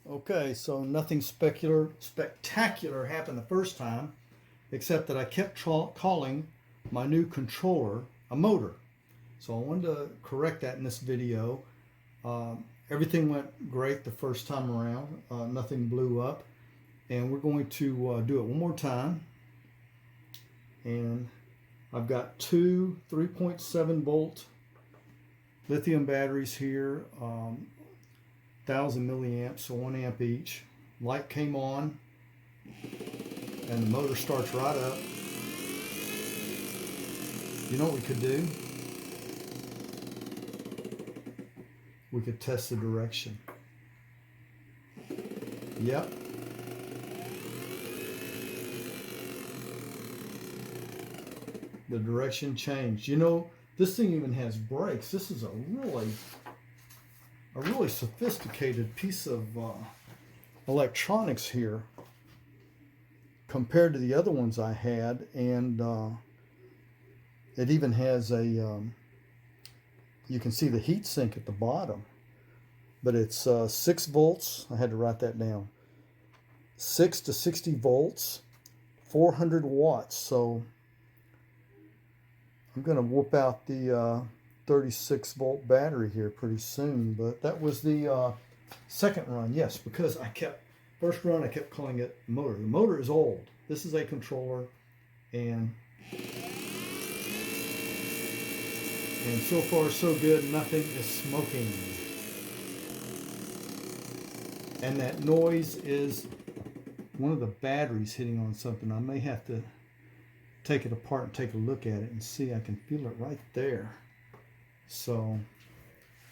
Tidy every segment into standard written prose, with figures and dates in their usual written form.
Okay, so nothing spectacular happened the first time, except that I kept calling my new controller a motor. So I wanted to correct that in this video. Everything went great the first time around. Nothing blew up. And we're going to do it one more time. And I've got two 3.7 volt lithium batteries here. 1000 milliamps, so 1 amp each. Light came on, and the motor starts right up. You know what we could do? We could test the direction. Yep. The direction changed. You know, this thing even has brakes. This is a really sophisticated piece of electronics here compared to the other ones I had, and it even has a you can see the heat sink at the bottom, but it's 6 volts. I had to write that down. 6 to 60 volts, 400 watts. So I'm going to whoop out the 36 volt battery here pretty soon. But that was the second run. Yes, because first run I kept calling it motor. The motor is old. This is a controller, and so far so good. Nothing is smoking, and that noise is one of the batteries hitting on something. I may have to take it apart and take a look at it and see. I can feel it right there. So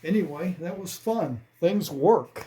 anyway, that was fun. Things work.